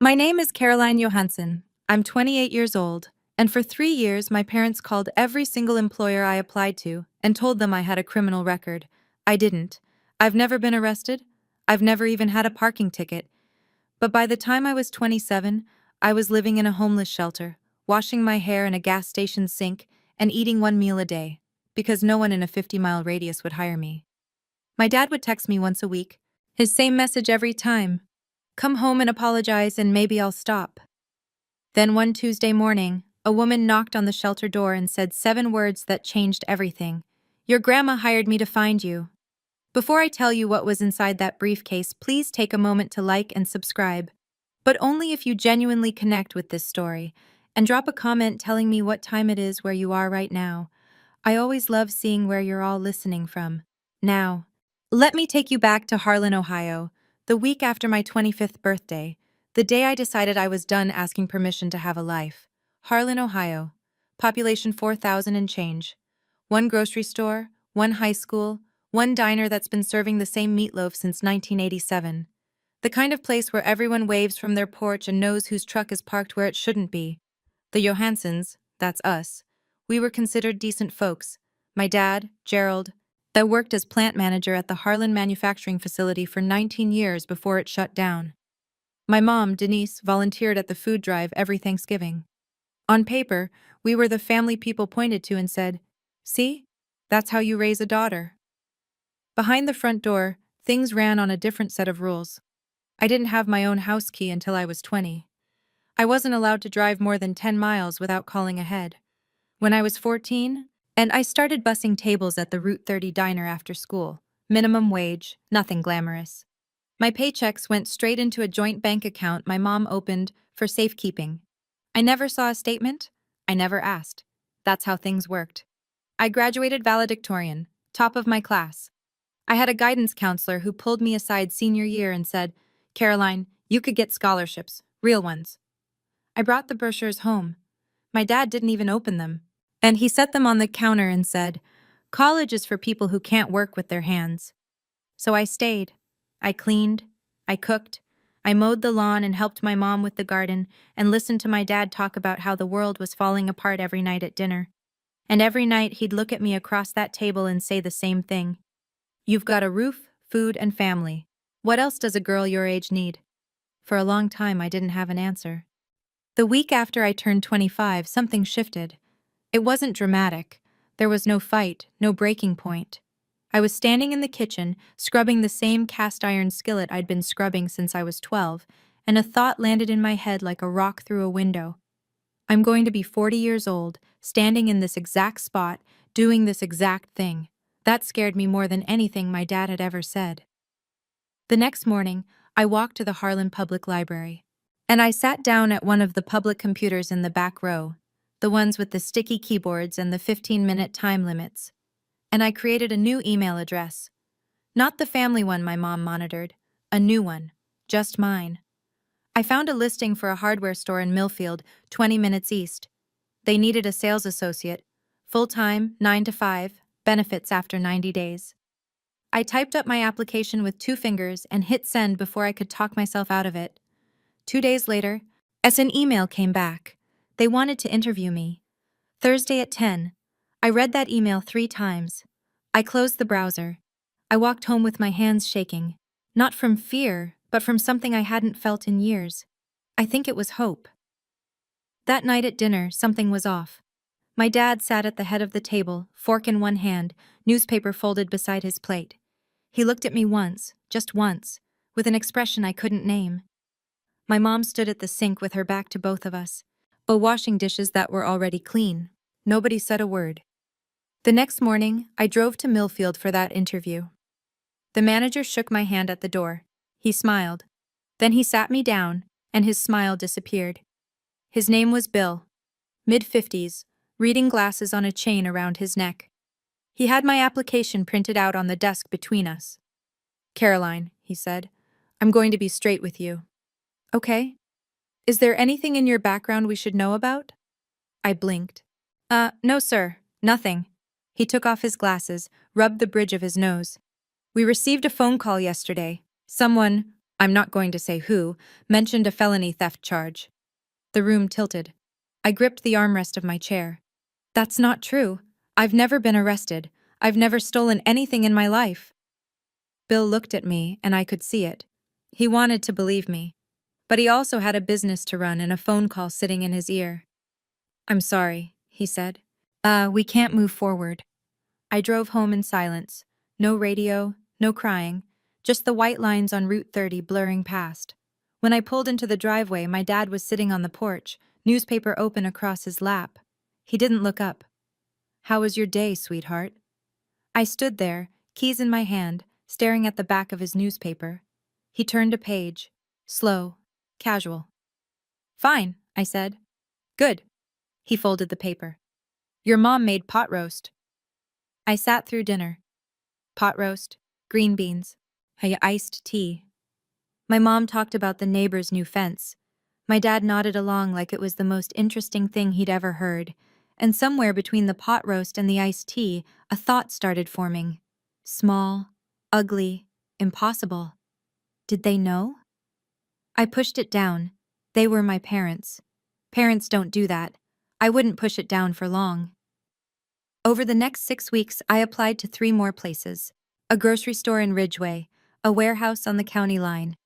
My name is Caroline Johansson. I'm 28 years old, and for 3 years my parents called every single employer I applied to and told them I had a criminal record. I didn't. I've never been arrested. I've never even had a parking ticket. But by the time I was 27, I was living in a homeless shelter, washing my hair in a gas station sink, and eating one meal a day, because no one in a 50-mile radius would hire me. My dad would text me once a week, his same message every time. Come home and apologize and maybe I'll stop. Then one Tuesday morning, a woman knocked on the shelter door and said 7 words that changed everything. Your grandma hired me to find you. Before I tell you what was inside that briefcase, please take a moment to like and subscribe. But only if you genuinely connect with this story, and drop a comment telling me what time it is where you are right now. I always love seeing where you're all listening from. Now, let me take you back to Harlan, Ohio, the week after my 25th birthday, the day I decided I was done asking permission to have a life. Harlan, Ohio. Population 4,000 and change. One grocery store, one high school, one diner that's been serving the same meatloaf since 1987. The kind of place where everyone waves from their porch and knows whose truck is parked where it shouldn't be. The Johanssons, that's us. We were considered decent folks. My dad, Gerald, that worked as plant manager at the Harlan manufacturing facility for 19 years before it shut down. My mom, Denise, volunteered at the food drive every Thanksgiving. On paper, we were the family people pointed to and said, "See? That's how you raise a daughter." Behind the front door, things ran on a different set of rules. I didn't have my own house key until I was 20. I wasn't allowed to drive more than 10 miles without calling ahead. When I was 14, and I started bussing tables at the Route 30 diner after school. Minimum wage, nothing glamorous. My paychecks went straight into a joint bank account my mom opened for safekeeping. I never saw a statement. I never asked. That's how things worked. I graduated valedictorian, top of my class. I had a guidance counselor who pulled me aside senior year and said, "Caroline, you could get scholarships, real ones." I brought the brochures home. My dad didn't even open them. And he set them on the counter and said, "College is for people who can't work with their hands." So I stayed. I cleaned. I cooked. I mowed the lawn and helped my mom with the garden and listened to my dad talk about how the world was falling apart every night at dinner. And every night he'd look at me across that table and say the same thing. "You've got a roof, food, and family. What else does a girl your age need?" For a long time I didn't have an answer. The week after I turned 25, something shifted. It wasn't dramatic. There was no fight, no breaking point. I was standing in the kitchen, scrubbing the same cast-iron skillet I'd been scrubbing since I was 12, and a thought landed in my head like a rock through a window. I'm going to be 40 years old, standing in this exact spot, doing this exact thing. That scared me more than anything my dad had ever said. The next morning, I walked to the Harlan Public Library. And I sat down at one of the public computers in the back row, the ones with the sticky keyboards and the 15-minute time limits. And I created a new email address. Not the family one my mom monitored, a new one, just mine. I found a listing for a hardware store in Millfield, 20 minutes east. They needed a sales associate, full-time, 9 to 5, benefits after 90 days. I typed up my application with 2 fingers and hit send before I could talk myself out of it. 2 days later, as an email came back, they wanted to interview me. Thursday at 10. I read that email 3 times. I closed the browser. I walked home with my hands shaking, not from fear, but from something I hadn't felt in years. I think it was hope. That night at dinner, something was off. My dad sat at the head of the table, fork in one hand, newspaper folded beside his plate. He looked at me once, just once, with an expression I couldn't name. My mom stood at the sink with her back to both of us, washing dishes that were already clean. Nobody said a word. The next morning, I drove to Millfield for that interview. The manager shook my hand at the door. He smiled. Then he sat me down, and his smile disappeared. His name was Bill. Mid-50s, reading glasses on a chain around his neck. He had my application printed out on the desk between us. "Caroline," he said, "I'm going to be straight with you." "Okay. Is there anything in your background we should know about?" I blinked. No sir, nothing." He took off his glasses, rubbed the bridge of his nose. "We received a phone call yesterday. Someone I'm not going to say who, mentioned a felony theft charge. The room tilted. I gripped the armrest of my chair. That's not true. I've never been arrested. I've never stolen anything in my life. Bill looked at me, and I could see it. He wanted to believe me. But he also had a business to run and a phone call sitting in his ear. I'm sorry, he said. We can't move forward. I drove home in silence. No radio, no crying, just the white lines on Route 30 blurring past. When I pulled into the driveway, my dad was sitting on the porch, newspaper open across his lap. He didn't look up. How was your day, sweetheart? I stood there, keys in my hand, staring at the back of his newspaper. He turned a page. Slow. Casual. Fine, I said. Good. He folded the paper. Your mom made pot roast. I sat through dinner. Pot roast, green beans, iced tea. My mom talked about the neighbor's new fence. My dad nodded along like it was the most interesting thing he'd ever heard, and somewhere between the pot roast and the iced tea, a thought started forming. Small, ugly, impossible. Did they know? I pushed it down. They were my parents. Parents don't do that. I wouldn't push it down for long. Over the next 6 weeks, I applied to 3 more places. A grocery store in Ridgeway, a warehouse on the county line,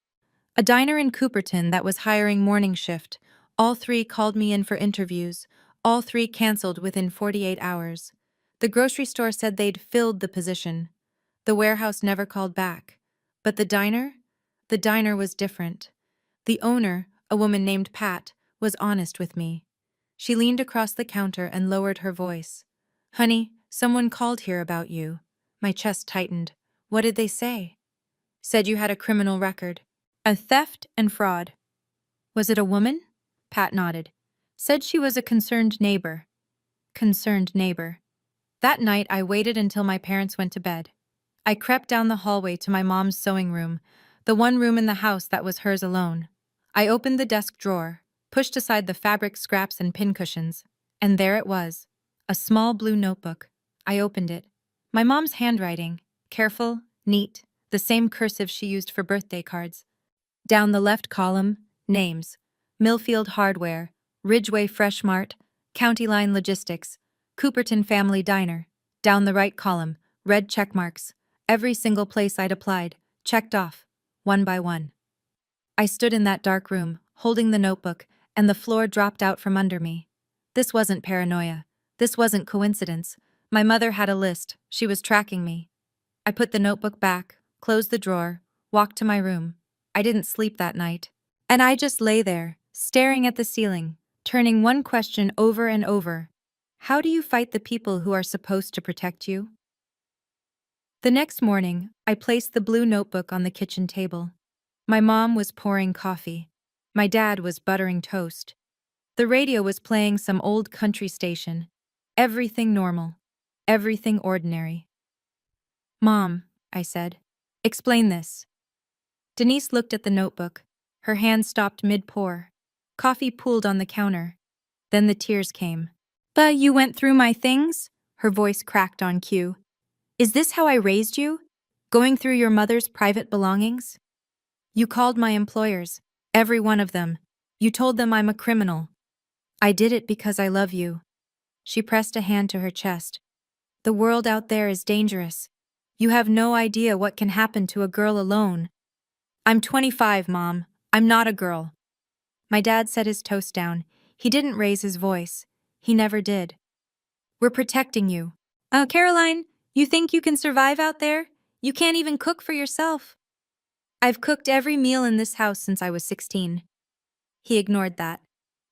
a diner in Cooperton that was hiring morning shift. All 3 called me in for interviews. All 3 canceled within 48 hours. The grocery store said they'd filled the position. The warehouse never called back. But the diner? The diner was different. The owner, a woman named Pat, was honest with me. She leaned across the counter and lowered her voice. Honey, someone called here about you. My chest tightened. What did they say? Said you had a criminal record. A theft and fraud. Was it a woman? Pat nodded. Said she was a concerned neighbor. Concerned neighbor. That night I waited until my parents went to bed. I crept down the hallway to my mom's sewing room, the one room in the house that was hers alone. I opened the desk drawer, pushed aside the fabric scraps and pincushions, and there it was. A small blue notebook. I opened it. My mom's handwriting. Careful, neat, the same cursive she used for birthday cards. Down the left column, names. Millfield Hardware, Ridgeway Fresh Mart, County Line Logistics, Cooperton Family Diner. Down the right column, red check marks. Every single place I'd applied, checked off, one by one. I stood in that dark room, holding the notebook, and the floor dropped out from under me. This wasn't paranoia. This wasn't coincidence. My mother had a list. She was tracking me. I put the notebook back, closed the drawer, walked to my room. I didn't sleep that night. And I just lay there, staring at the ceiling, turning one question over and over. How do you fight the people who are supposed to protect you? The next morning, I placed the blue notebook on the kitchen table. My mom was pouring coffee. My dad was buttering toast. The radio was playing some old country station. Everything normal. Everything ordinary. Mom, I said, explain this. Denise looked at the notebook. Her hand stopped mid-pour. Coffee pooled on the counter. Then the tears came. But you went through my things? Her voice cracked on cue. Is this how I raised you? Going through your mother's private belongings? You called my employers, every one of them. You told them I'm a criminal. I did it because I love you. She pressed a hand to her chest. The world out there is dangerous. You have no idea what can happen to a girl alone. I'm 25, Mom. I'm not a girl. My dad set his toast down. He didn't raise his voice. He never did. We're protecting you. Oh, Caroline, you think you can survive out there? You can't even cook for yourself. I've cooked every meal in this house since I was 16. He ignored that.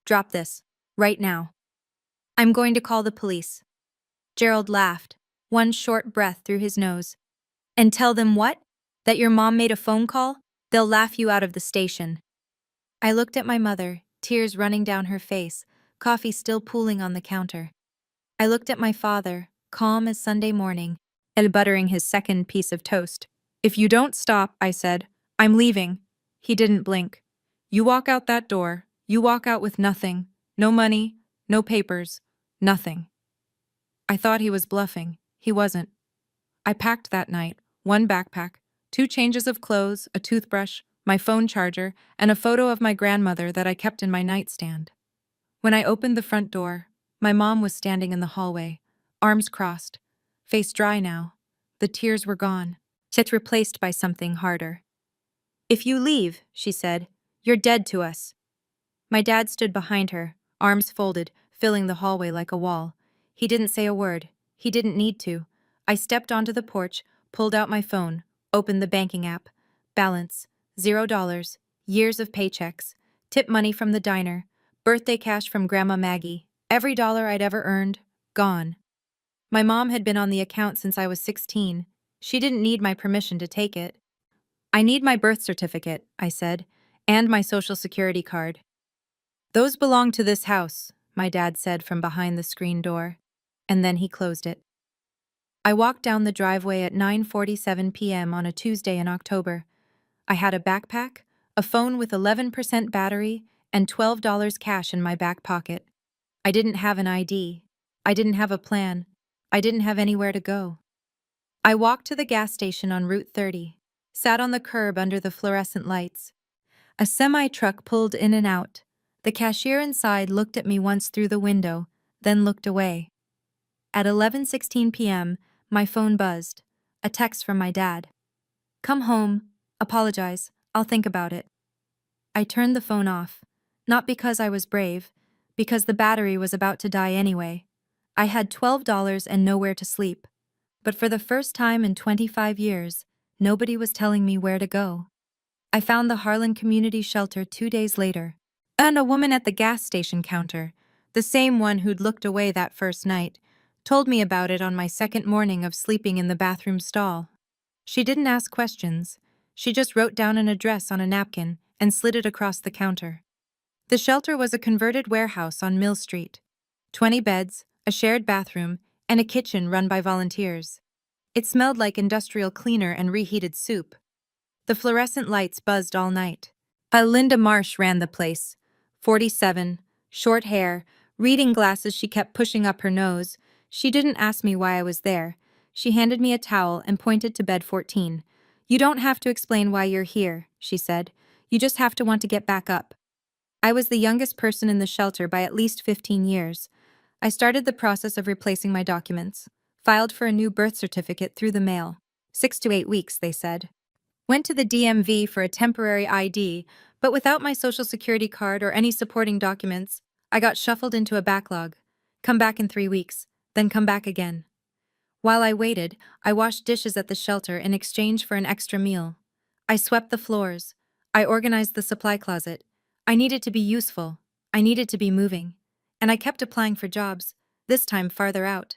Drop this. Right now. I'm going to call the police. Gerald laughed, one short breath through his nose. And tell them what? That your mom made a phone call? They'll laugh you out of the station. I looked at my mother, tears running down her face, coffee still pooling on the counter. I looked at my father, calm as Sunday morning, and buttering his second piece of toast. If you don't stop, I said, I'm leaving. He didn't blink. You walk out that door, you walk out with nothing. No money, no papers, nothing. I thought he was bluffing. He wasn't. I packed that night, one backpack, 2 changes of clothes, a toothbrush, my phone charger, and a photo of my grandmother that I kept in my nightstand. When I opened the front door, my mom was standing in the hallway, arms crossed, face dry now. The tears were gone, yet replaced by something harder. "If you leave," she said, "you're dead to us." My dad stood behind her, arms folded, filling the hallway like a wall. He didn't say a word. He didn't need to. I stepped onto the porch, pulled out my phone, opened the banking app. Balance, $0, years of paychecks, tip money from the diner, birthday cash from Grandma Maggie, every dollar I'd ever earned, gone. My mom had been on the account since I was 16. She didn't need my permission to take it. "I need my birth certificate," I said, "and my social security card." "Those belong to this house," my dad said from behind the screen door, and then he closed it. I walked down the driveway at 9:47 p.m. on a Tuesday in October. I had a backpack, a phone with 11% battery, and $12 cash in my back pocket. I didn't have an ID. I didn't have a plan. I didn't have anywhere to go. I walked to the gas station on Route 30, sat on the curb under the fluorescent lights. A semi-truck pulled in and out. The cashier inside looked at me once through the window, then looked away. At 11:16 p.m., my phone buzzed. A text from my dad. "Come home. Apologize. I'll think about it." I turned the phone off, not because I was brave, because the battery was about to die anyway. I had $12 and nowhere to sleep. But for the first time in 25 years, nobody was telling me where to go. I found the Harlan Community Shelter 2 days later, and a woman at the gas station counter, the same one who'd looked away that first night, told me about it on my second morning of sleeping in the bathroom stall. She didn't ask questions. She just wrote down an address on a napkin and slid it across the counter. The shelter was a converted warehouse on Mill Street. 20 beds, a shared bathroom, and a kitchen run by volunteers. It smelled like industrial cleaner and reheated soup. The fluorescent lights buzzed all night. Linda Marsh ran the place. 47, short hair, reading glasses she kept pushing up her nose. She didn't ask me why I was there. She handed me a towel and pointed to bed 14. "You don't have to explain why you're here," she said. "You just have to want to get back up." I was the youngest person in the shelter by at least 15 years. I started the process of replacing my documents. Filed for a new birth certificate through the mail. 6 to 8 weeks, they said. Went to the DMV for a temporary ID, but without my social security card or any supporting documents, I got shuffled into a backlog. Come back in 3 weeks, then come back again. While I waited, I washed dishes at the shelter in exchange for an extra meal. I swept the floors. I organized the supply closet. I needed to be useful. I needed to be moving. And I kept applying for jobs, this time farther out.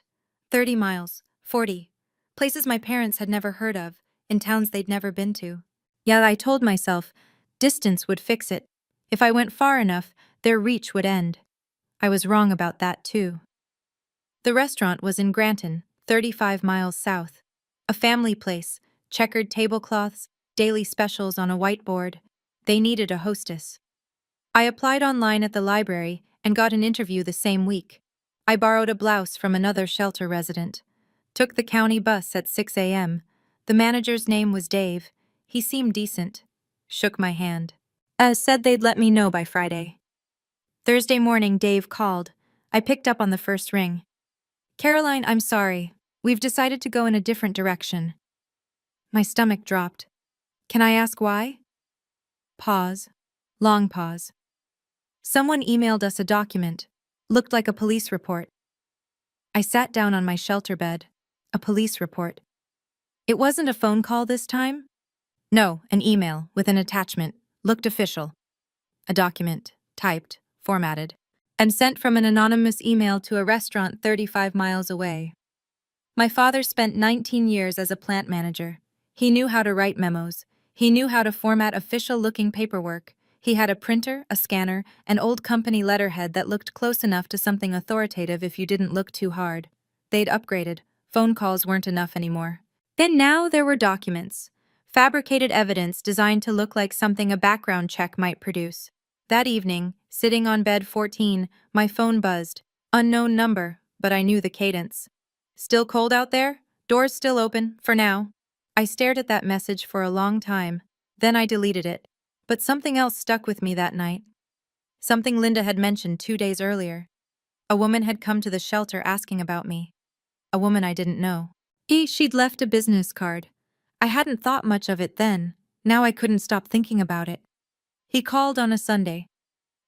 30 miles, 40. Places my parents had never heard of, in towns they'd never been to. Yet I told myself, distance would fix it. If I went far enough, their reach would end. I was wrong about that too. The restaurant was in Granton, 35 miles south. A family place, checkered tablecloths, daily specials on a whiteboard. They needed a hostess. I applied online at the library and got an interview the same week. I borrowed a blouse from another shelter resident. Took the county bus at 6 a.m. The manager's name was Dave. He seemed decent. Shook my hand. Said they'd let me know by Friday. Thursday morning, Dave called. I picked up on the first ring. "Caroline, I'm sorry. We've decided to go in a different direction." My stomach dropped. "Can I ask why?" Pause. Long pause. "Someone emailed us a document. Looked like a police report." I sat down on my shelter bed. A police report. It wasn't a phone call this time? No, an email with an attachment. Looked official. A document, typed, formatted, and sent from an anonymous email to a restaurant 35 miles away. My father spent 19 years as a plant manager. He knew how to write memos. He knew how to format official-looking paperwork. He had a printer, a scanner, an old company letterhead that looked close enough to something authoritative if you didn't look too hard. They'd upgraded. Phone calls weren't enough anymore. Then now there were documents. Fabricated evidence designed to look like something a background check might produce. That evening, sitting on bed 14, my phone buzzed. Unknown number, but I knew the cadence. "Still cold out there? Doors still open, for now." I stared at that message for a long time. Then I deleted it. But something else stuck with me that night. Something Linda had mentioned 2 days earlier. A woman had come to the shelter asking about me. A woman I didn't know. She'd left a business card. I hadn't thought much of it then. Now I couldn't stop thinking about it. He called on a Sunday.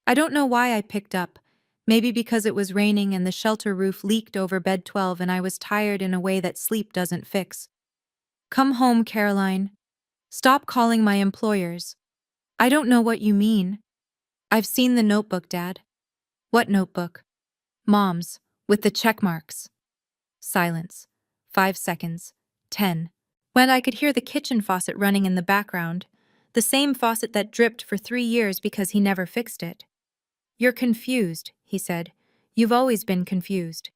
I don't know why I picked up. Maybe because it was raining and the shelter roof leaked over bed 12 and I was tired in a way that sleep doesn't fix. Come home, Caroline. Stop calling my employers. I don't know what you mean. I've seen the notebook, Dad. What notebook? Mom's, with the check marks. Silence. 5 seconds. 10. When I could hear the kitchen faucet running in the background, the same faucet that dripped for 3 years because he never fixed it. You're confused, he said. You've always been confused.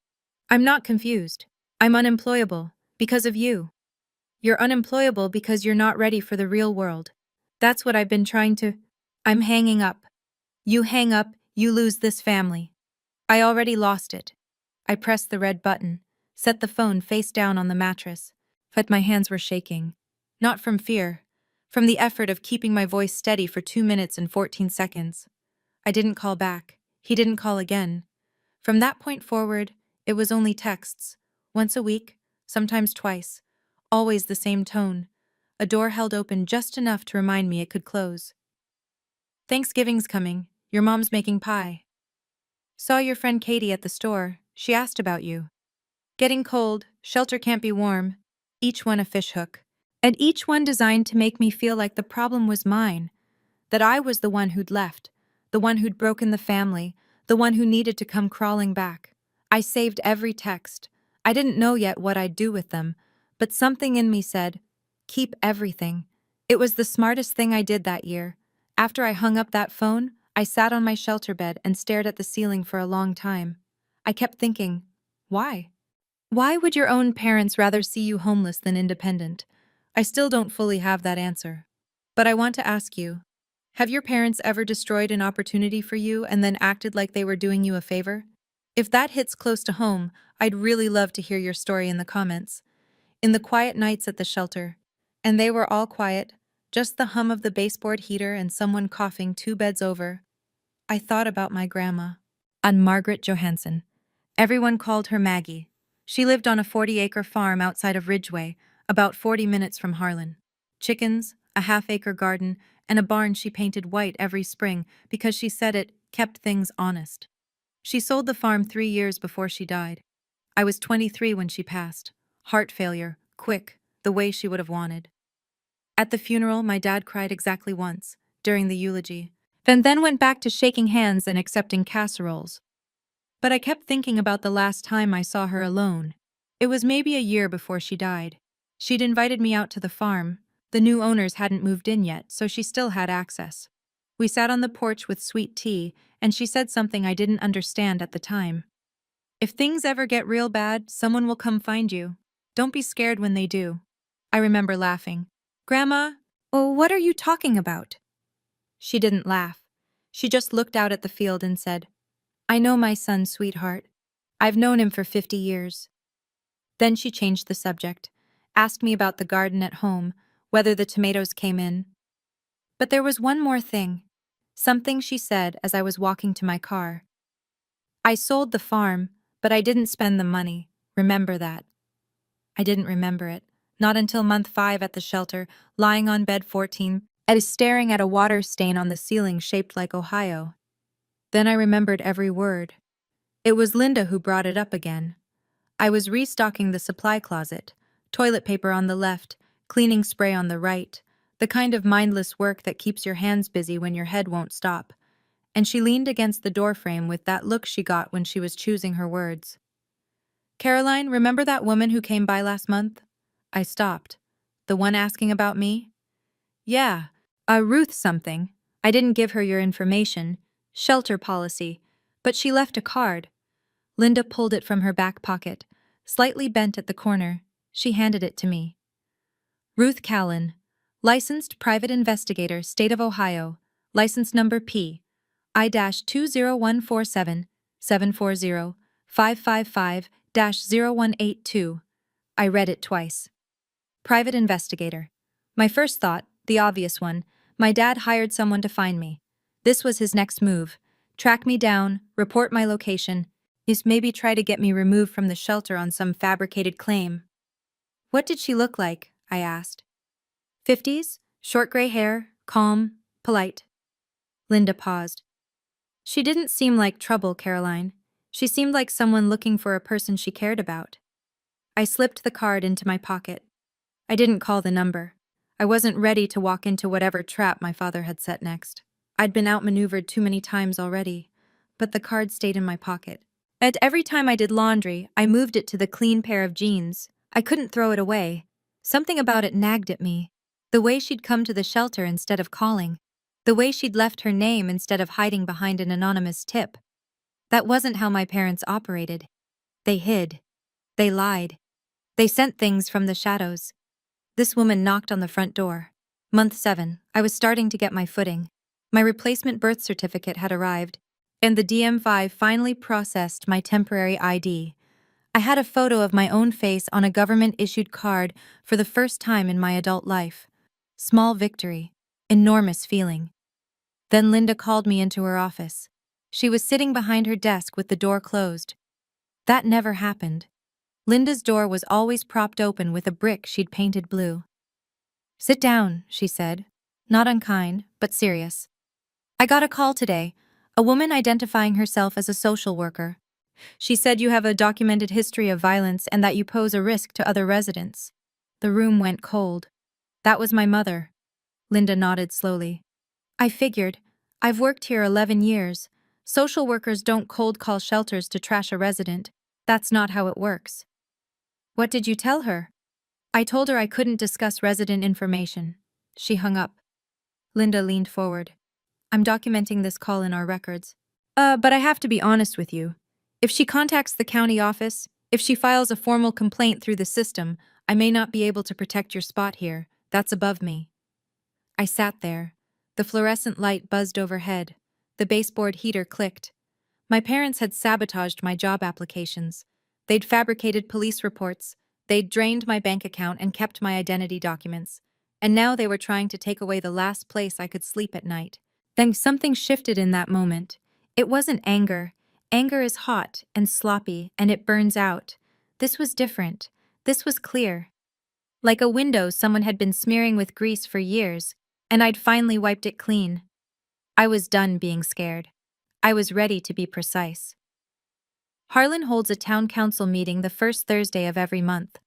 I'm not confused. I'm unemployable, because of you. You're unemployable because you're not ready for the real world. That's what I've been trying to. I'm hanging up. You hang up, you lose this family. I already lost it. I pressed the red button, set the phone face down on the mattress, but my hands were shaking. Not from fear, from the effort of keeping my voice steady for 2 minutes and 14 seconds. I didn't call back. He didn't call again. From that point forward, it was only texts. Once a week, sometimes twice. Always the same tone. A door held open just enough to remind me it could close. Thanksgiving's coming. Your mom's making pie. Saw your friend Katie at the store. She asked about you. Getting cold, shelter can't be warm. Each one a fishhook. And each one designed to make me feel like the problem was mine. That I was the one who'd left. The one who'd broken the family. The one who needed to come crawling back. I saved every text. I didn't know yet what I'd do with them. But something in me said, keep everything. It was the smartest thing I did that year. After I hung up that phone, I sat on my shelter bed and stared at the ceiling for a long time. I kept thinking, why? Why would your own parents rather see you homeless than independent? I still don't fully have that answer. But I want to ask you, have your parents ever destroyed an opportunity for you and then acted like they were doing you a favor? If that hits close to home, I'd really love to hear your story in the comments. In the quiet nights at the shelter, and they were all quiet, just the hum of the baseboard heater and someone coughing 2 beds over, I thought about my grandma, Aunt Margaret Johansson. Everyone called her Maggie. She lived on a 40-acre farm outside of Ridgeway, about 40 minutes from Harlan. Chickens, a half-acre garden, and a barn she painted white every spring because she said it kept things honest. She sold the farm 3 years before she died. I was 23 when she passed. Heart failure, quick, the way she would have wanted. At the funeral, my dad cried exactly once, during the eulogy, then went back to shaking hands and accepting casseroles. But I kept thinking about the last time I saw her alone. It was maybe a year before she died. She'd invited me out to the farm. The new owners hadn't moved in yet, so she still had access. We sat on the porch with sweet tea, and she said something I didn't understand at the time. If things ever get real bad, someone will come find you. Don't be scared when they do. I remember laughing. Grandma, oh, what are you talking about? She didn't laugh. She just looked out at the field and said, I know my son, sweetheart. I've known him for 50 years. Then she changed the subject, asked me about the garden at home, whether the tomatoes came in. But there was one more thing. Something she said as I was walking to my car. I sold the farm, but I didn't spend the money. Remember that. I didn't remember it. Not until month 5 at the shelter, lying on bed 14, and staring at a water stain on the ceiling shaped like Ohio. Then I remembered every word. It was Linda who brought it up again. I was restocking the supply closet, toilet paper on the left, cleaning spray on the right, the kind of mindless work that keeps your hands busy when your head won't stop. And she leaned against the doorframe with that look she got when she was choosing her words. Caroline, remember that woman who came by last month? I stopped. The one asking about me? Yeah, Ruth something. I didn't give her your information. Shelter policy. But she left a card. Linda pulled it from her back pocket, slightly bent at the corner. She handed it to me. Ruth Callan, licensed private investigator, State of Ohio, license number P. I-20147-740-555-0182. I read it twice. Private investigator. My first thought, the obvious one, My dad hired someone to find me. This was his next move. Track me down, report my location, is maybe try to get me removed from the shelter on some fabricated claim. What did she look like? I asked. 50s, short gray hair, calm, polite. Linda paused. She didn't seem like trouble, Caroline. She seemed like someone looking for a person she cared about. I slipped the card into my pocket. I didn't call the number. I wasn't ready to walk into whatever trap my father had set next. I'd been outmaneuvered too many times already, but the card stayed in my pocket. And every time I did laundry, I moved it to the clean pair of jeans. I couldn't throw it away. Something about it nagged at me. The way she'd come to the shelter instead of calling. The way she'd left her name instead of hiding behind an anonymous tip. That wasn't how my parents operated. They hid. They lied. They sent things from the shadows. This woman knocked on the front door. Month 7, I was starting to get my footing. My replacement birth certificate had arrived, and the DM5 finally processed my temporary ID. I had a photo of my own face on a government-issued card for the first time in my adult life. Small victory. Enormous feeling. Then Linda called me into her office. She was sitting behind her desk with the door closed. That never happened. Linda's door was always propped open with a brick she'd painted blue. "Sit down," she said, not unkind, but serious. "I got a call today, a woman identifying herself as a social worker. She said you have a documented history of violence and that you pose a risk to other residents." The room went cold. "That was my mother." Linda nodded slowly. "I figured. I've worked here 11 years. Social workers don't cold call shelters to trash a resident. That's not how it works." "What did you tell her?" "I told her I couldn't discuss resident information." She hung up. Linda leaned forward. "I'm documenting this call in our records. But I have to be honest with you. If she contacts the county office, if she files a formal complaint through the system, I may not be able to protect your spot here. That's above me." I sat there. The fluorescent light buzzed overhead. The baseboard heater clicked. My parents had sabotaged my job applications. They'd fabricated police reports. They'd drained my bank account and kept my identity documents. And now they were trying to take away the last place I could sleep at night. Then something shifted in that moment. It wasn't anger. Anger is hot and sloppy, and it burns out. This was different. This was clear. Like a window someone had been smearing with grease for years, and I'd finally wiped it clean. I was done being scared. I was ready to be precise. Harlan holds a town council meeting the first Thursday of every month.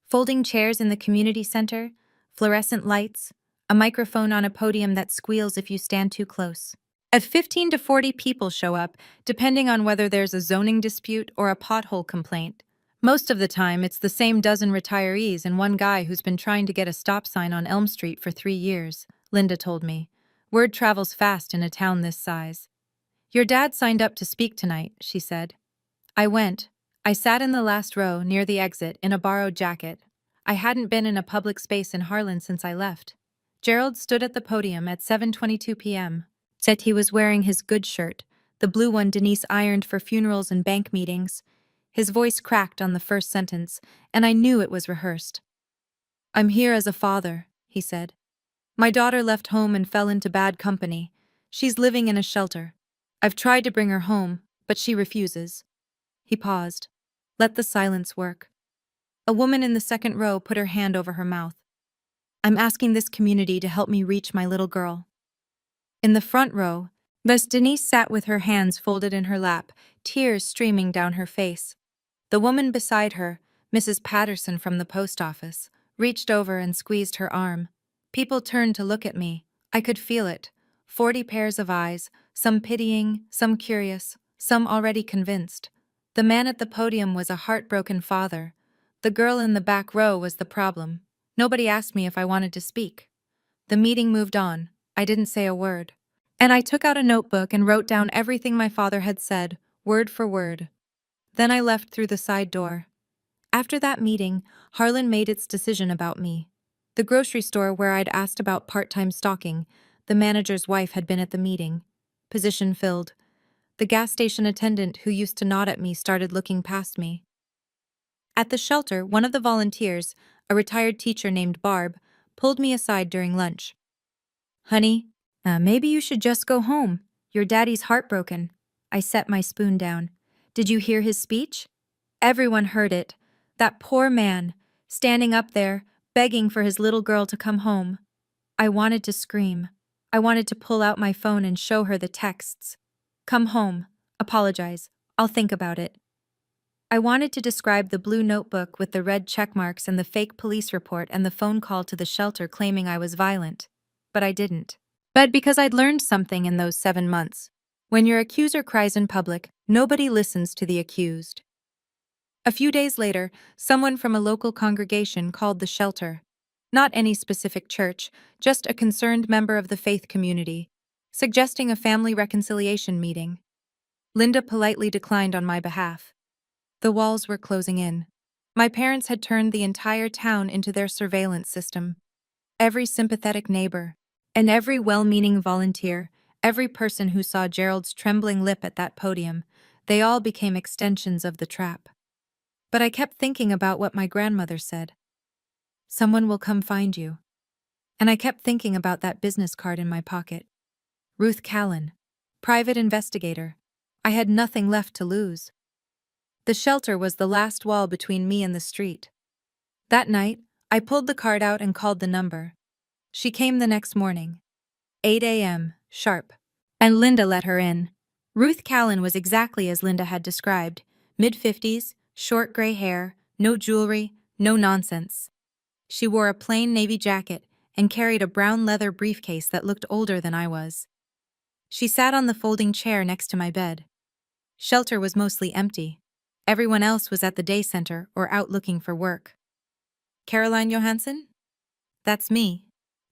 Folding chairs in the community center, fluorescent lights, a microphone on a podium that squeals if you stand too close. At 15 to 40 people show up, depending on whether there's a zoning dispute or a pothole complaint. Most of the time, it's the same dozen retirees and one guy who's been trying to get a stop sign on Elm Street for 3 years, Linda told me. Word travels fast in a town this size. "Your dad signed up to speak tonight," she said. I went. I sat in the last row, near the exit, in a borrowed jacket. I hadn't been in a public space in Harlan since I left. Gerald stood at the podium at 7:22 p.m. Said he was wearing his good shirt, the blue one Denise ironed for funerals and bank meetings. His voice cracked on the first sentence, and I knew it was rehearsed. "I'm here as a father," he said. "My daughter left home and fell into bad company. She's living in a shelter. I've tried to bring her home, but she refuses." He paused. Let the silence work. A woman in the second row put her hand over her mouth. "I'm asking this community to help me reach my little girl." In the front row, Miss Denise sat with her hands folded in her lap, tears streaming down her face. The woman beside her, Mrs. Patterson from the post office, reached over and squeezed her arm. People turned to look at me. I could feel it. 40 pairs of eyes, some pitying, some curious, some already convinced. The man at the podium was a heartbroken father. The girl in the back row was the problem. Nobody asked me if I wanted to speak. The meeting moved on. I didn't say a word. And I took out a notebook and wrote down everything my father had said, word for word. Then I left through the side door. After that meeting, Harlan made its decision about me. The grocery store where I'd asked about part-time stalking, the manager's wife had been at the meeting. Position filled. The gas station attendant who used to nod at me started looking past me. At the shelter, one of the volunteers, a retired teacher named Barb, pulled me aside during lunch. Honey, maybe you should just go home. Your daddy's heartbroken. I set my spoon down. Did you hear his speech? Everyone heard it. That poor man, standing up there, begging for his little girl to come home. I wanted to scream. I wanted to pull out my phone and show her the texts. Come home. Apologize. I'll think about it. I wanted to describe the blue notebook with the red check marks and the fake police report and the phone call to the shelter claiming I was violent. But I didn't. But because I'd learned something in those 7 months. When your accuser cries in public, nobody listens to the accused. A few days later, someone from a local congregation called the shelter. Not any specific church, just a concerned member of the faith community, suggesting a family reconciliation meeting. Linda politely declined on my behalf. The walls were closing in. My parents had turned the entire town into their surveillance system. Every sympathetic neighbor, and every well-meaning volunteer, every person who saw Gerald's trembling lip at that podium, they all became extensions of the trap. But I kept thinking about what my grandmother said. Someone will come find you. And I kept thinking about that business card in my pocket. Ruth Callan, private investigator. I had nothing left to lose. The shelter was the last wall between me and the street. That night, I pulled the card out and called the number. She came the next morning. 8 a.m., sharp. And Linda let her in. Ruth Callan was exactly as Linda had described. Mid-50s, short gray hair, no jewelry, no nonsense. She wore a plain navy jacket and carried a brown leather briefcase that looked older than I was. She sat on the folding chair next to my bed. Shelter was mostly empty. Everyone else was at the day center or out looking for work. Caroline Johansson? That's me.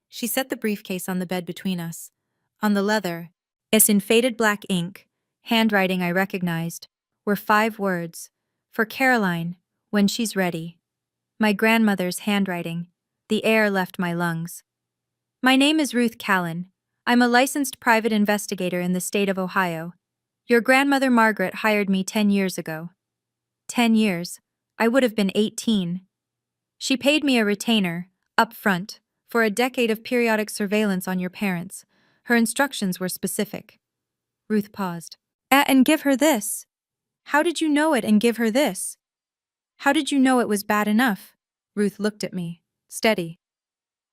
She set the briefcase on the bed between us. On the leather, as in faded black ink, handwriting I recognized, were 5 words. For Caroline, when she's ready. My grandmother's handwriting. The air left my lungs. My name is Ruth Callan. I'm a licensed private investigator in the state of Ohio. Your grandmother Margaret hired me 10 years ago. 10 years. I would have been 18. She paid me a retainer, up front, for a decade of periodic surveillance on your parents. Her instructions were specific. Ruth paused. And give her this. How did you know it and give her this? How did you know it was bad enough? Ruth looked at me, steady.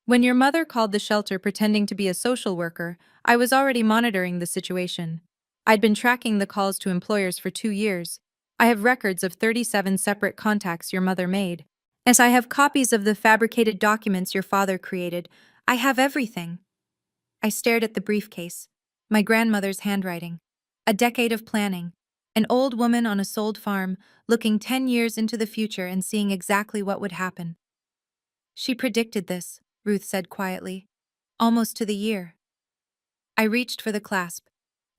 When your mother called the shelter pretending to be a social worker, I was already monitoring the situation. I'd been tracking the calls to employers for 2 years. I have records of 37 separate contacts your mother made. As I have copies of the fabricated documents your father created, I have everything. I stared at the briefcase. My grandmother's handwriting. A decade of planning. An old woman on a sold farm, looking 10 years into the future and seeing exactly what would happen. She predicted this, Ruth said quietly. Almost to the year. I reached for the clasp.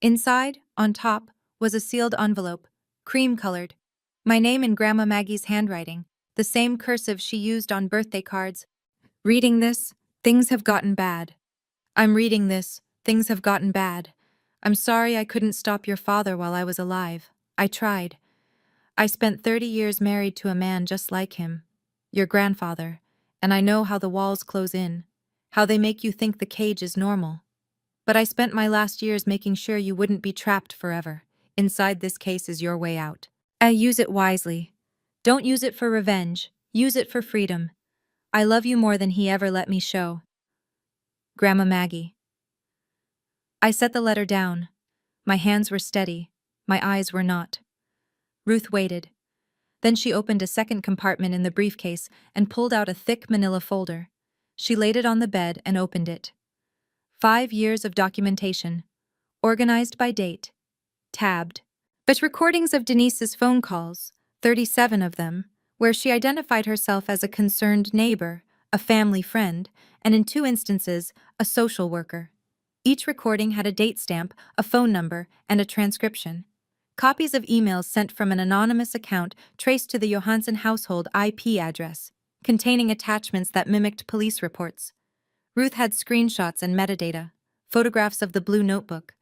Inside, on top, was a sealed envelope, cream-colored. My name in Grandma Maggie's handwriting, the same cursive she used on birthday cards. Reading this, things have gotten bad. I'm reading this, things have gotten bad. I'm sorry I couldn't stop your father while I was alive. I tried. I spent 30 years married to a man just like him, your grandfather, and I know how the walls close in, how they make you think the cage is normal. But I spent my last years making sure you wouldn't be trapped forever. Inside this case is your way out. Use it wisely. Don't use it for revenge. Use it for freedom. I love you more than he ever let me show. Grandma Maggie. I set the letter down. My hands were steady. My eyes were not. Ruth waited. Then she opened a second compartment in the briefcase and pulled out a thick manila folder. She laid it on the bed and opened it. 5 years of documentation. Organized by date. Tabbed. But recordings of Denise's phone calls, 37 of them, where she identified herself as a concerned neighbor, a family friend, and in 2 instances, a social worker. Each recording had a date stamp, a phone number, and a transcription. Copies of emails sent from an anonymous account traced to the Johansson household IP address, containing attachments that mimicked police reports. Ruth had screenshots and metadata, photographs of the blue notebook,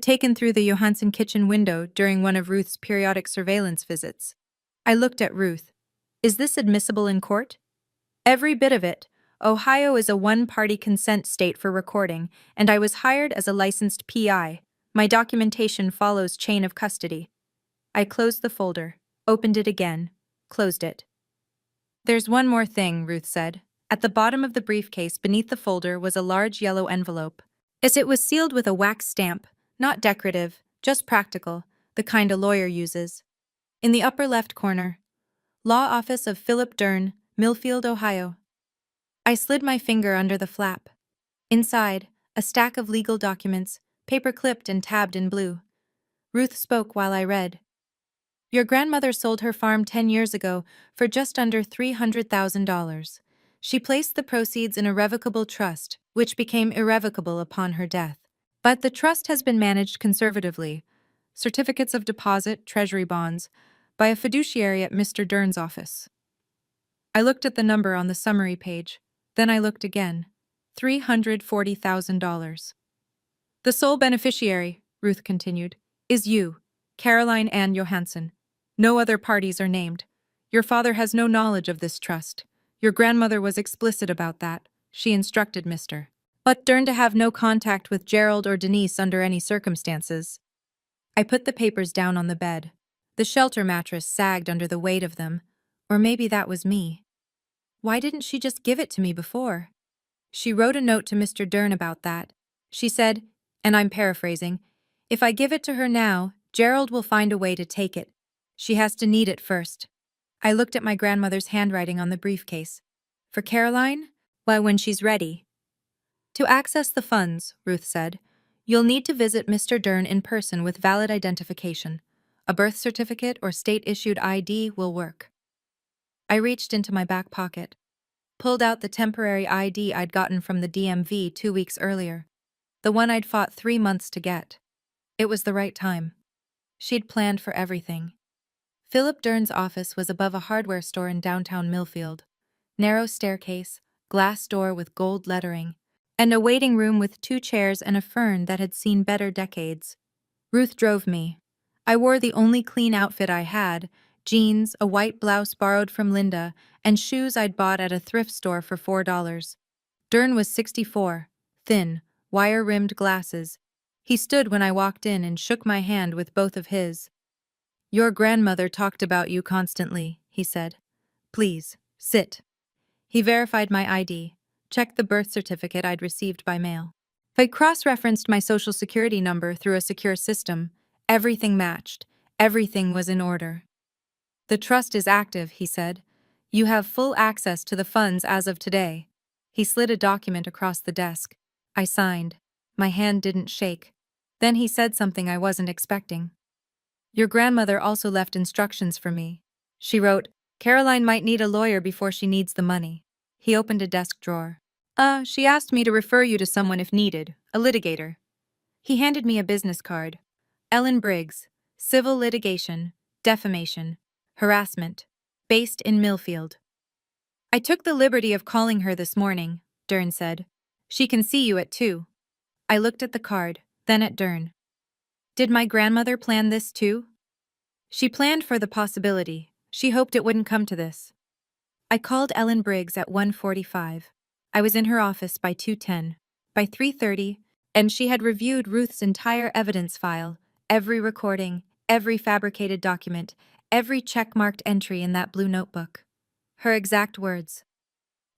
taken through the Johansson kitchen window during one of Ruth's periodic surveillance visits. I looked at Ruth. Is this admissible in court? Every bit of it, Ohio is a one-party consent state for recording, and I was hired as a licensed PI. My documentation follows chain of custody. I closed the folder, opened it again, closed it. There's one more thing, Ruth said. At the bottom of the briefcase beneath the folder was a large yellow envelope. As it was sealed with a wax stamp, not decorative, just practical, the kind a lawyer uses. In the upper left corner, Law Office of Philip Dern, Millfield, Ohio. I slid my finger under the flap. Inside, a stack of legal documents, paper-clipped and tabbed in blue. Ruth spoke while I read. Your grandmother sold her farm 10 years ago for just under $300,000. She placed the proceeds in a revocable trust, which became irrevocable upon her death. But the trust has been managed conservatively, certificates of deposit, treasury bonds, by a fiduciary at Mr. Dern's office. I looked at the number on the summary page. Then I looked again. $340,000. The sole beneficiary, Ruth continued, is you, Caroline Ann Johansson. No other parties are named. Your father has no knowledge of this trust. Your grandmother was explicit about that. She instructed Mr. Dern to have no contact with Gerald or Denise under any circumstances. I put the papers down on the bed. The shelter mattress sagged under the weight of them. Or maybe that was me. Why didn't she just give it to me before? She wrote a note to Mr. Dern about that. She said, and I'm paraphrasing, if I give it to her now, Gerald will find a way to take it. She has to need it first. I looked at my grandmother's handwriting on the briefcase. For Caroline? Why, when she's ready. To access the funds, Ruth said, you'll need to visit Mr. Dern in person with valid identification. A birth certificate or state-issued ID will work. I reached into my back pocket, pulled out the temporary ID I'd gotten from the DMV 2 weeks earlier, the one I'd fought 3 months to get. It was the right time. She'd planned for everything. Philip Dern's office was above a hardware store in downtown Millfield. Narrow staircase, glass door with gold lettering, and a waiting room with 2 chairs and a fern that had seen better decades. Ruth drove me. I wore the only clean outfit I had, jeans, a white blouse borrowed from Linda, and shoes I'd bought at a thrift store for $4. Dern was 64, thin, wire-rimmed glasses. He stood when I walked in and shook my hand with both of his. Your grandmother talked about you constantly, he said. Please, sit. He verified my ID, checked the birth certificate I'd received by mail. I cross-referenced my social security number through a secure system. Everything matched. Everything was in order. The trust is active, he said. You have full access to the funds as of today. He slid a document across the desk. I signed. My hand didn't shake. Then he said something I wasn't expecting. Your grandmother also left instructions for me. She wrote, Caroline might need a lawyer before she needs the money. He opened a desk drawer. She asked me to refer you to someone if needed, a litigator. He handed me a business card. Ellen Briggs, civil litigation, defamation, harassment, based in Millfield. I took the liberty of calling her this morning, Dern said. She can see you at 2. I looked at the card, then at Dern. Did my grandmother plan this too? She planned for the possibility. She hoped it wouldn't come to this. I called Ellen Briggs at 1:45. I was in her office by 2:10. By 3:30, and she had reviewed Ruth's entire evidence file, every recording, every fabricated document, every check-marked entry in that blue notebook. Her exact words.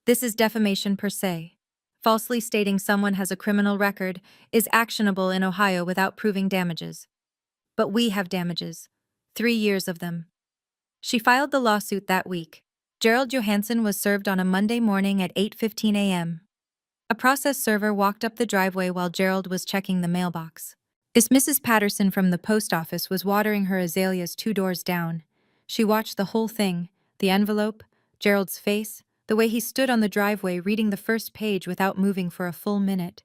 This is defamation per se. Falsely stating someone has a criminal record is actionable in Ohio without proving damages. But we have damages. 3 years of them. She filed the lawsuit that week. Gerald Johansson was served on a Monday morning at 8:15 a.m. A process server walked up the driveway while Gerald was checking the mailbox. Mrs. Patterson from the post office was watering her azaleas 2 doors down. She watched the whole thing, the envelope, Gerald's face, the way he stood on the driveway reading the first page without moving for a full minute.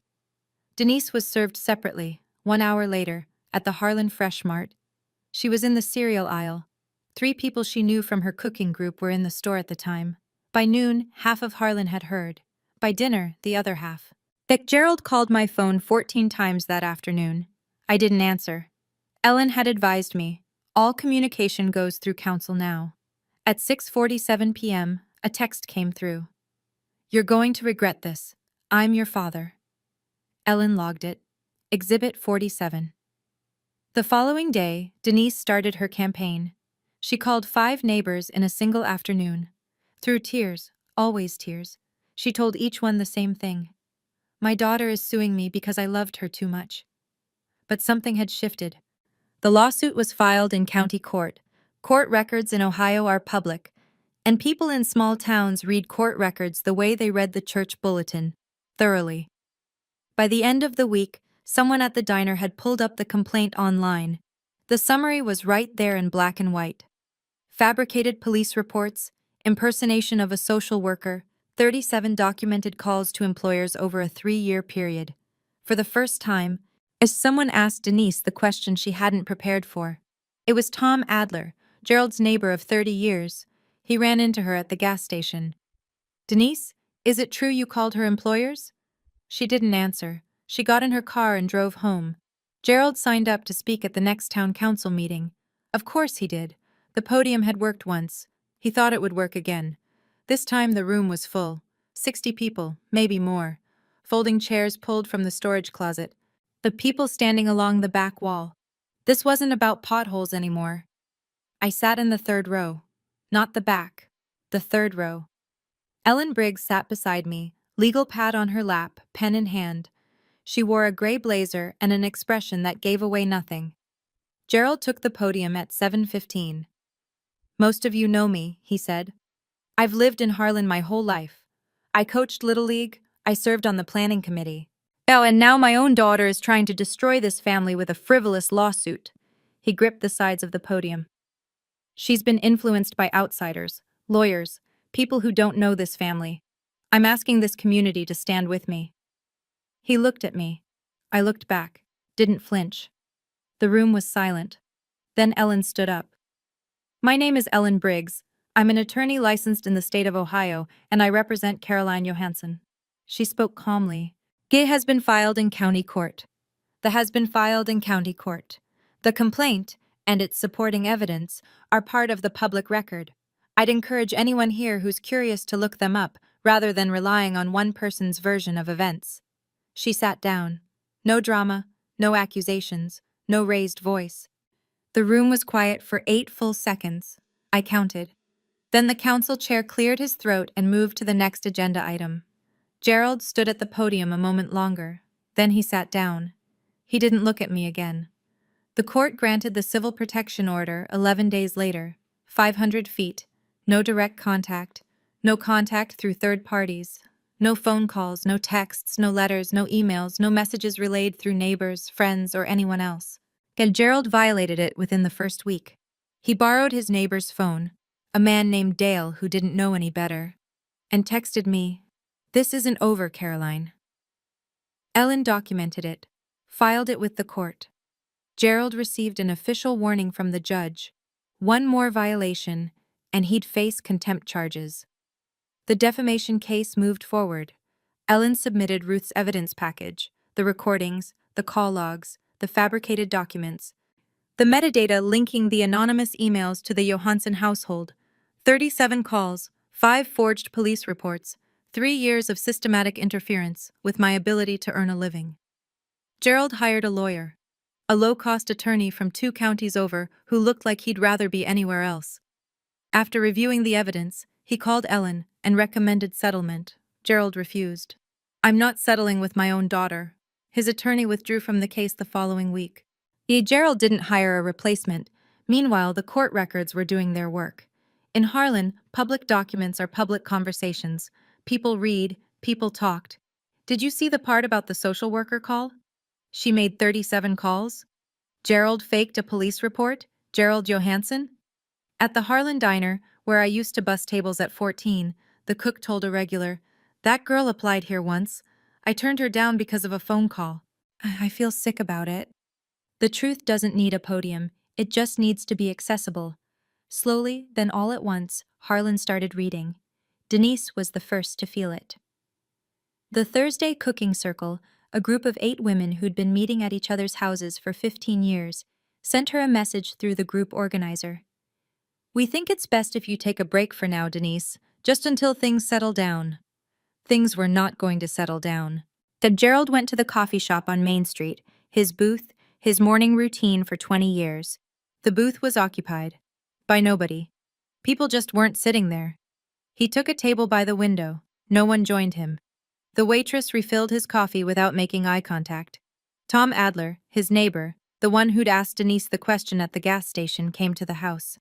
Denise was served separately, 1 hour later, at the Harlan Fresh Mart. She was in the cereal aisle. 3 people she knew from her cooking group were in the store at the time. By noon, half of Harlan had heard. By dinner, the other half. Gerald called my phone 14 times that afternoon. I didn't answer. Ellen had advised me, all communication goes through counsel now. At 6:47 p.m., a text came through. You're going to regret this. I'm your father. Ellen logged it. Exhibit 47. The following day, Denise started her campaign. She called 5 neighbors in a single afternoon. Through tears, always tears, she told each one the same thing. My daughter is suing me because I loved her too much. But something had shifted. The lawsuit was filed in county court. Court records in Ohio are public, and people in small towns read court records the way they read the church bulletin, thoroughly. By the end of the week, someone at the diner had pulled up the complaint online. The summary was right there in black and white. Fabricated police reports, impersonation of a social worker, 37 documented calls to employers over a 3-year period. For the first time, as someone asked Denise the question she hadn't prepared for. It was Tom Adler, Gerald's neighbor of 30 years. He ran into her at the gas station. Denise, is it true you called her employers? She didn't answer. She got in her car and drove home. Gerald signed up to speak at the next town council meeting. Of course he did. The podium had worked once. He thought it would work again. This time the room was full. 60 people, maybe more. Folding chairs pulled from the storage closet. The people standing along the back wall. This wasn't about potholes anymore. I sat in the 3rd row. Not the back. The 3rd row. Ellen Briggs sat beside me, legal pad on her lap, pen in hand. She wore a gray blazer and an expression that gave away nothing. Gerald took the podium at 7:15. Most of you know me, he said. I've lived in Harlan my whole life. I coached Little League, I served on the planning committee. Oh, and now my own daughter is trying to destroy this family with a frivolous lawsuit. He gripped the sides of the podium. She's been influenced by outsiders, lawyers, people who don't know this family. I'm asking this community to stand with me. He looked at me. I looked back, didn't flinch. The room was silent. Then Ellen stood up. My name is Ellen Briggs. I'm an attorney licensed in the state of Ohio, and I represent Caroline Johansson. She spoke calmly. It has been filed in county court. Has been filed in county court. The complaint and its supporting evidence are part of the public record. I'd encourage anyone here who's curious to look them up rather than relying on one person's version of events. She sat down. No drama, no accusations, no raised voice. The room was quiet for 8 full seconds. I counted. Then the council chair cleared his throat and moved to the next agenda item. Gerald stood at the podium a moment longer. Then he sat down. He didn't look at me again. The court granted the civil protection order 11 days later. 500 feet. No direct contact. No contact through third parties. No phone calls, no texts, no letters, no emails, no messages relayed through neighbors, friends, or anyone else. And Gerald violated it within the first week. He borrowed his neighbor's phone, a man named Dale who didn't know any better, and texted me, "This isn't over, Caroline." Ellen documented it, filed it with the court. Gerald received an official warning from the judge. One more violation, and he'd face contempt charges. The defamation case moved forward. Ellen submitted Ruth's evidence package, the recordings, the call logs, the fabricated documents, the metadata linking the anonymous emails to the Johansson household, 37 calls, 5 forged police reports, 3 years of systematic interference with my ability to earn a living. Gerald hired a lawyer, a low-cost attorney from 2 counties over who looked like he'd rather be anywhere else. After reviewing the evidence, he called Ellen and recommended settlement. Gerald refused. I'm not settling with my own daughter. His attorney withdrew from the case the following week. Gerald didn't hire a replacement. Meanwhile, the court records were doing their work. In Harlan, public documents are public conversations. People read, people talked. Did you see the part about the social worker call? She made 37 calls. Gerald faked a police report. Gerald Johansson? At the Harlan diner, where I used to bus tables at 14, the cook told a regular, "That girl applied here once. I turned her down because of a phone call. I feel sick about it." The truth doesn't need a podium, it just needs to be accessible. Slowly, then all at once, Harlan started reading. Denise was the first to feel it. The Thursday Cooking Circle, a group of 8 women who'd been meeting at each other's houses for 15 years, sent her a message through the group organizer. "We think it's best if you take a break for now, Denise, just until things settle down." Things were not going to settle down. Gerald went to the coffee shop on Main Street, his booth, his morning routine for 20 years. The booth was occupied. By nobody. People just weren't sitting there. He took a table by the window. No one joined him. The waitress refilled his coffee without making eye contact. Tom Adler, his neighbor, the one who'd asked Denise the question at the gas station, came to the house.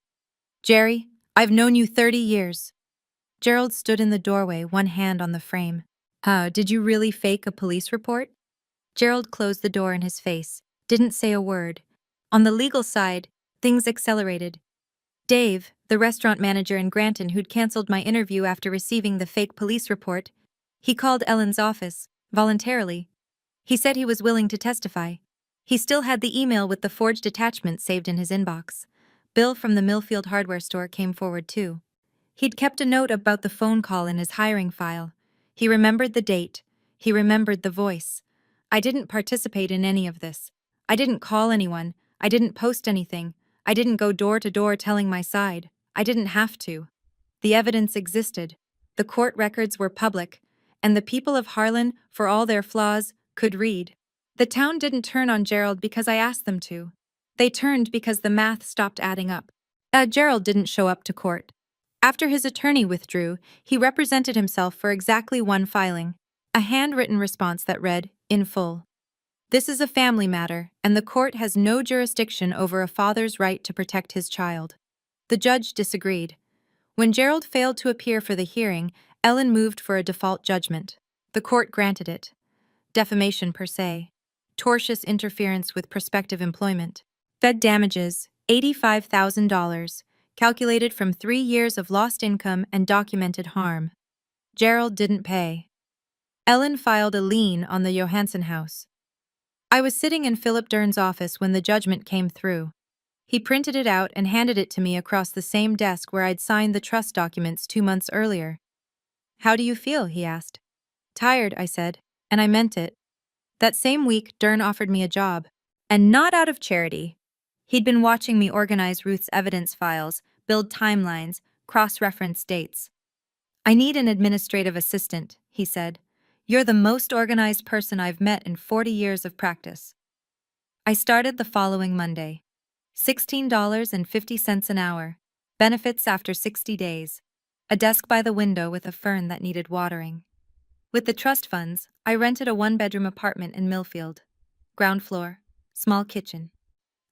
"Jerry, I've known you 30 years. Gerald stood in the doorway, one hand on the frame. Did you really fake a police report? Gerald closed the door in his face, didn't say a word. On the legal side, things accelerated. Dave, the restaurant manager in Granton who'd canceled my interview after receiving the fake police report, he called Ellen's office, voluntarily. He said he was willing to testify. He still had the email with the forged attachment saved in his inbox. Bill from the Millfield hardware store came forward too. He'd kept a note about the phone call in his hiring file. He remembered the date. He remembered the voice. I didn't participate in any of this. I didn't call anyone. I didn't post anything. I didn't go door to door telling my side. I didn't have to. The evidence existed. The court records were public. And the people of Harlan, for all their flaws, could read. The town didn't turn on Gerald because I asked them to. They turned because the math stopped adding up. Gerald didn't show up to court. After his attorney withdrew, he represented himself for exactly one filing, a handwritten response that read, in full. This is a family matter, and the court has no jurisdiction over a father's right to protect his child. The judge disagreed. When Gerald failed to appear for the hearing, Ellen moved for a default judgment. The court granted it. Defamation per se. Tortious interference with prospective employment. Fed damages, $85,000. Calculated from 3 years of lost income and documented harm. Gerald didn't pay. Ellen filed a lien on the Johansson house. I was sitting in Philip Dern's office when the judgment came through. He printed it out and handed it to me across the same desk where I'd signed the trust documents 2 months earlier. "How do you feel?" he asked. "Tired," I said, and I meant it. That same week, Dern offered me a job, and not out of charity. He'd been watching me organize Ruth's evidence files, build timelines, cross-reference dates. "I need an administrative assistant," he said. "You're the most organized person I've met in 40 years of practice." I started the following Monday. $16.50 an hour. Benefits after 60 days. A desk by the window with a fern that needed watering. With the trust funds, I rented a 1-bedroom apartment in Millfield. Ground floor, small kitchen.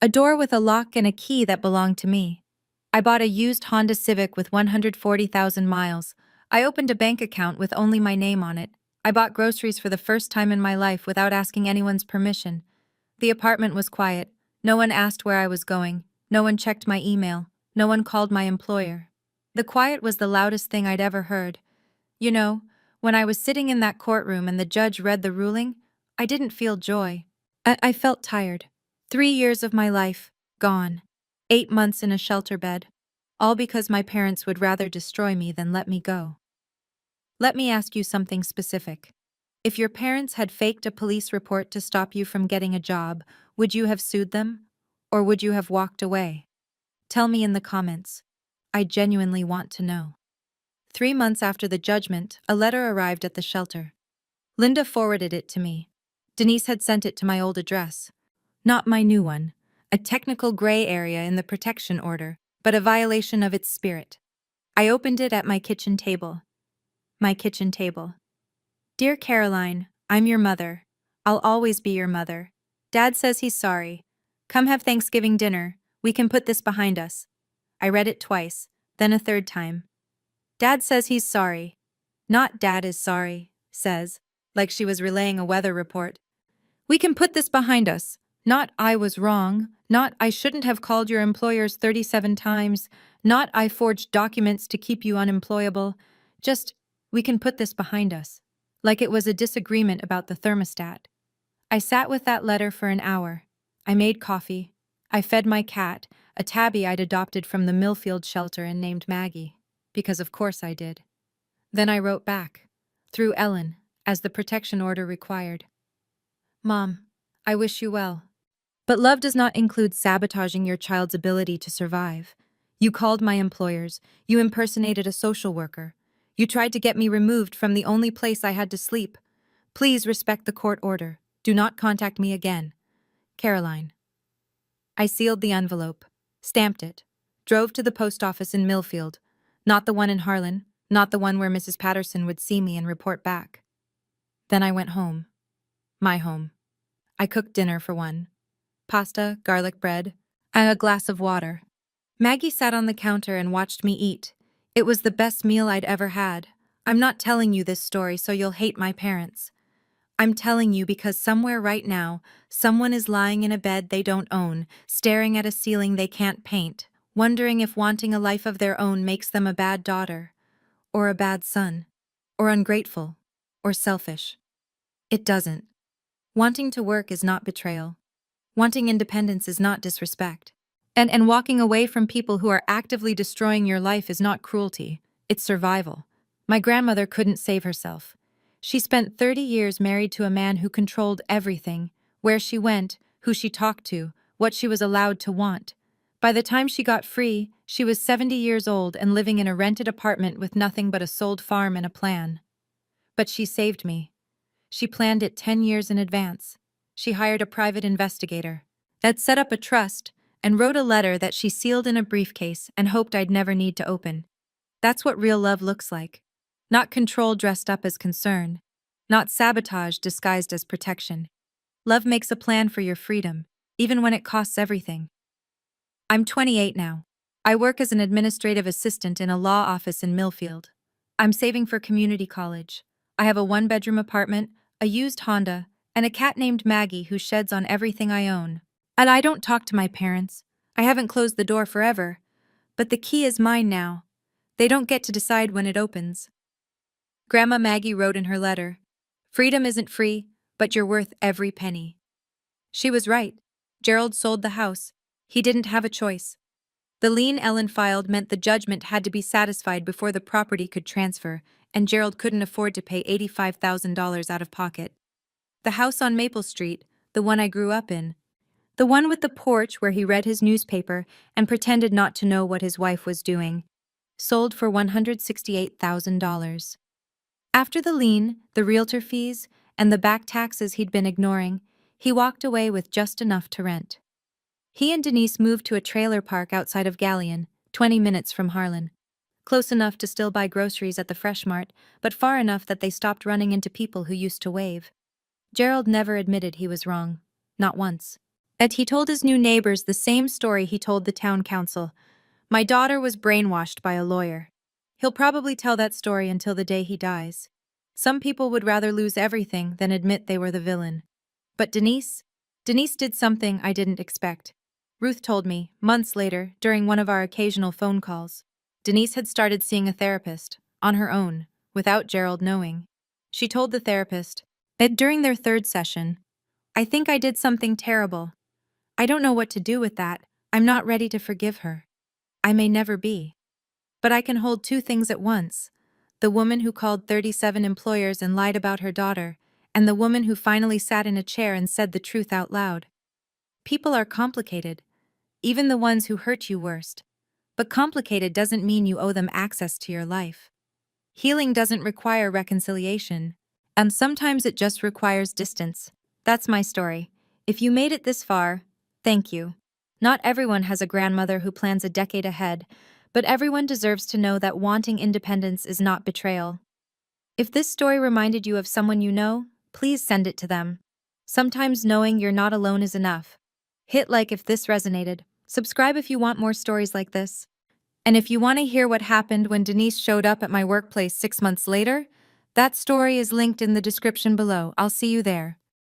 A door with a lock and a key that belonged to me. I bought a used Honda Civic with 140,000 miles. I opened a bank account with only my name on it. I bought groceries for the first time in my life without asking anyone's permission. The apartment was quiet. No one asked where I was going. No one checked my email. No one called my employer. The quiet was the loudest thing I'd ever heard. You know, when I was sitting in that courtroom and the judge read the ruling, I didn't feel joy. I felt tired. 3 years of my life, gone. 8 months in a shelter bed. All because my parents would rather destroy me than let me go. Let me ask you something specific. If your parents had faked a police report to stop you from getting a job, would you have sued them? Or would you have walked away? Tell me in the comments. I genuinely want to know. 3 months after the judgment, a letter arrived at the shelter. Linda forwarded it to me. Denise had sent it to my old address. Not my new one. A technical gray area in the protection order, but a violation of its spirit. I opened it at my kitchen table. My kitchen table. Dear Caroline, I'm your mother. I'll always be your mother. Dad says he's sorry. Come have Thanksgiving dinner. We can put this behind us. I read it twice, then a third time. Dad says he's sorry. Not Dad is sorry, says, like she was relaying a weather report. We can put this behind us. Not I was wrong. Not I shouldn't have called your employers 37 times. Not I forged documents to keep you unemployable. Just, we can put this behind us. Like it was a disagreement about the thermostat. I sat with that letter for an hour. I made coffee. I fed my cat, a tabby I'd adopted from the Millfield shelter and named Maggie. Because of course I did. Then I wrote back, through Ellen, as the protection order required. Mom, I wish you well. But love does not include sabotaging your child's ability to survive. You called my employers. You impersonated a social worker. You tried to get me removed from the only place I had to sleep. Please respect the court order. Do not contact me again. Caroline. I sealed the envelope, stamped it, drove to the post office in Millfield, not the one in Harlan, not the one where Mrs. Patterson would see me and report back. Then I went home. My home. I cooked dinner for one. Pasta, garlic bread, and a glass of water. Maggie sat on the counter and watched me eat. It was the best meal I'd ever had. I'm not telling you this story so you'll hate my parents. I'm telling you because somewhere right now, someone is lying in a bed they don't own, staring at a ceiling they can't paint, wondering if wanting a life of their own makes them a bad daughter, or a bad son, or ungrateful, or selfish. It doesn't. Wanting to work is not betrayal. Wanting independence is not disrespect. And walking away from people who are actively destroying your life is not cruelty, it's survival. My grandmother couldn't save herself. She spent 30 years married to a man who controlled everything, where she went, who she talked to, what she was allowed to want. By the time she got free, she was 70 years old and living in a rented apartment with nothing but a sold farm and a plan. But she saved me. She planned it 10 years in advance. She hired a private investigator that set up a trust and wrote a letter that she sealed in a briefcase and hoped I'd never need to open. That's what real love looks like. Not control dressed up as concern. Not sabotage disguised as protection. Love makes a plan for your freedom, even when it costs everything. I'm 28 now. I work as an administrative assistant in a law office in Millfield. I'm saving for community college. I have a one-bedroom apartment, a used Honda, and a cat named Maggie who sheds on everything I own. And I don't talk to my parents. I haven't closed the door forever. But the key is mine now. They don't get to decide when it opens. Grandma Maggie wrote in her letter, "Freedom isn't free, but you're worth every penny." She was right. Gerald sold the house. He didn't have a choice. The lien Ellen filed meant the judgment had to be satisfied before the property could transfer, and Gerald couldn't afford to pay $85,000 out of pocket. The house on Maple Street, the one I grew up in, the one with the porch where he read his newspaper and pretended not to know what his wife was doing, sold for $168,000. After the lien, the realtor fees, and the back taxes he'd been ignoring, he walked away with just enough to rent. He and Denise moved to a trailer park outside of Galleon, 20 minutes from Harlan. Close enough to still buy groceries at the Fresh Mart, but far enough that they stopped running into people who used to wave. Gerald never admitted he was wrong. Not once. And he told his new neighbors the same story he told the town council. My daughter was brainwashed by a lawyer. He'll probably tell that story until the day he dies. Some people would rather lose everything than admit they were the villain. But Denise did something I didn't expect. Ruth told me, months later, during one of our occasional phone calls. Denise had started seeing a therapist, on her own, without Gerald knowing. She told the therapist that during their third session, "I think I did something terrible. I don't know what to do with that. I'm not ready to forgive her. I may never be. But I can hold two things at once. The woman who called 37 employers and lied about her daughter, and the woman who finally sat in a chair and said the truth out loud. People are complicated, even the ones who hurt you worst. But complicated doesn't mean you owe them access to your life. Healing doesn't require reconciliation, and sometimes it just requires distance. That's my story. If you made it this far, thank you. Not everyone has a grandmother who plans a decade ahead, but everyone deserves to know that wanting independence is not betrayal. If this story reminded you of someone you know, please send it to them. Sometimes knowing you're not alone is enough. Hit like if this resonated. Subscribe if you want more stories like this. And if you want to hear what happened when Denise showed up at my workplace 6 months later, that story is linked in the description below. I'll see you there.